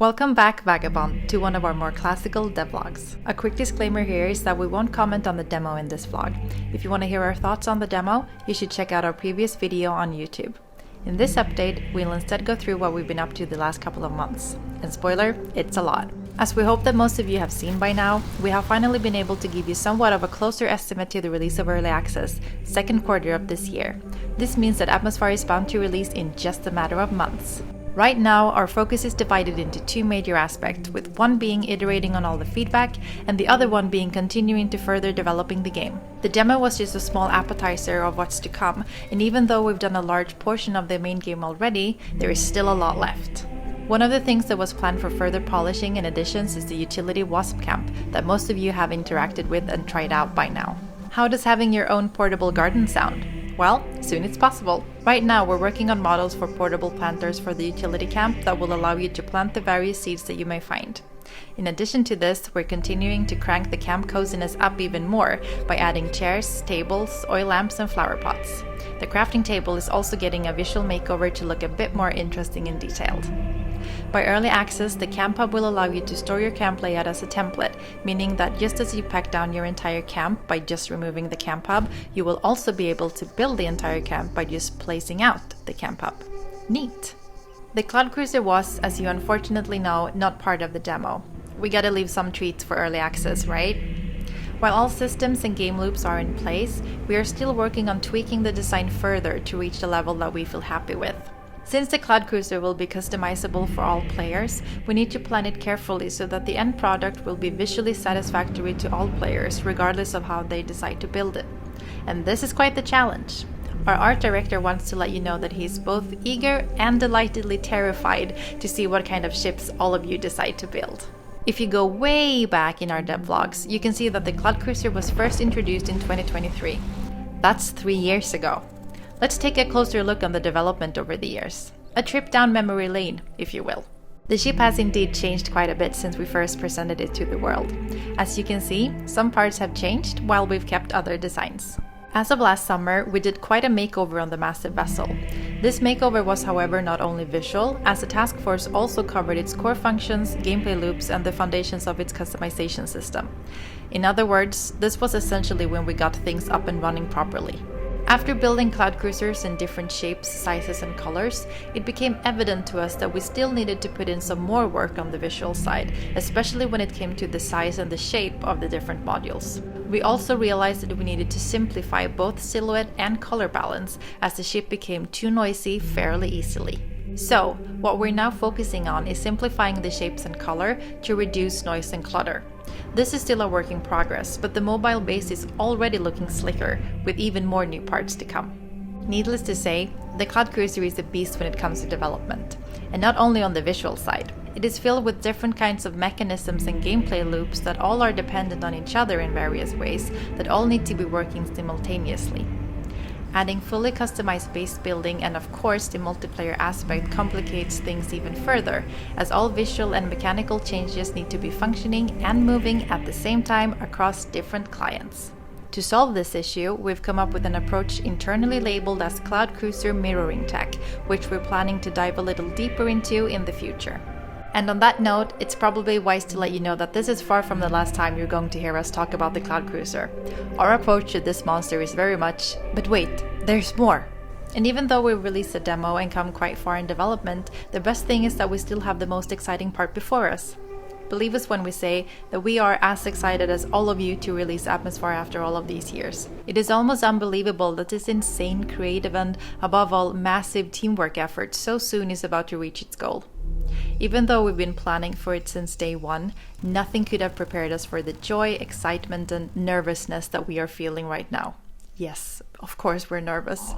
Welcome back, Vagabond, to one of our more classical devlogs. A quick disclaimer here is that we won't comment on the demo in this vlog. If you want to hear our thoughts on the demo, you should check out our previous video on YouTube. In this update, we'll instead go through what we've been up to the last couple of months. And spoiler, it's a lot. As we hope that most of you have seen by now, we have finally been able to give you somewhat of a closer estimate to the release of Early Access, second quarter of this year. This means that ATMOSFAR is bound to release in just a matter of months. Right now, our focus is divided into two major aspects, with one being iterating on all the feedback, and the other one being continuing to further developing the game. The demo was just a small appetizer of what's to come, and even though we've done a large portion of the main game already, there is still a lot left. One of the things that was planned for further polishing and additions is the utility Wasp Camp that most of you have interacted with and tried out by now. How does having your own portable garden sound? Well, soon it's possible. Right now we're working on models for portable planters for the utility camp that will allow you to plant the various seeds that you may find. In addition to this, we're continuing to crank the camp coziness up even more by adding chairs, tables, oil lamps and flower pots. The crafting table is also getting a visual makeover to look a bit more interesting and detailed. By early access, the camp hub will allow you to store your camp layout as a template, meaning that just as you pack down your entire camp by just removing the camp hub, you will also be able to build the entire camp by just placing out the camp hub. Neat! The Cloud Cruiser was, as you unfortunately know, not part of the demo. We gotta leave some treats for early access, right? While all systems and game loops are in place, we are still working on tweaking the design further to reach the level that we feel happy with. Since the Cloud Cruiser will be customizable for all players, we need to plan it carefully so that the end product will be visually satisfactory to all players, regardless of how they decide to build it. And this is quite the challenge. Our art director wants to let you know that he's both eager and delightedly terrified to see what kind of ships all of you decide to build. If you go way back in our devlogs, you can see that the Cloud Cruiser was first introduced in 2023. That's 3 years ago. Let's take a closer look on the development over the years. A trip down memory lane, if you will. The ship has indeed changed quite a bit since we first presented it to the world. As you can see, some parts have changed while we've kept other designs. As of last summer, we did quite a makeover on the massive vessel. This makeover was, however, not only visual, as the task force also covered its core functions, gameplay loops, and the foundations of its customization system. In other words, this was essentially when we got things up and running properly. After building Cloud Cruisers in different shapes, sizes and colors, it became evident to us that we still needed to put in some more work on the visual side, especially when it came to the size and the shape of the different modules. We also realized that we needed to simplify both silhouette and color balance, as the ship became too noisy fairly easily. So, what we're now focusing on is simplifying the shapes and color to reduce noise and clutter. This is still a work in progress, but the mobile base is already looking slicker, with even more new parts to come. Needless to say, the Cloud Cruiser is a beast when it comes to development, and not only on the visual side. It is filled with different kinds of mechanisms and gameplay loops that all are dependent on each other in various ways, that all need to be working simultaneously. Adding fully customized base building and of course the multiplayer aspect complicates things even further, as all visual and mechanical changes need to be functioning and moving at the same time across different clients. To solve this issue, we've come up with an approach internally labeled as Cloud Cruiser Mirroring Tech, which we're planning to dive a little deeper into in the future. And on that note, it's probably wise to let you know that this is far from the last time you're going to hear us talk about the Cloud Cruiser. Our approach to this monster is very much, but wait, there's more! And even though we've released a demo and come quite far in development, the best thing is that we still have the most exciting part before us. Believe us when we say that we are as excited as all of you to release ATMOSFAR after all of these years. It is almost unbelievable that this insane, creative and, above all, massive teamwork effort so soon is about to reach its goal. Even though we've been planning for it since day one, nothing could have prepared us for the joy, excitement and nervousness that we are feeling right now. Yes, of course we're nervous.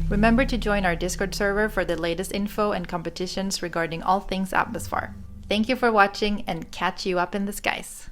Remember to join our Discord server for the latest info and competitions regarding all things ATMOSFAR. Thank you for watching and catch you up in the skies.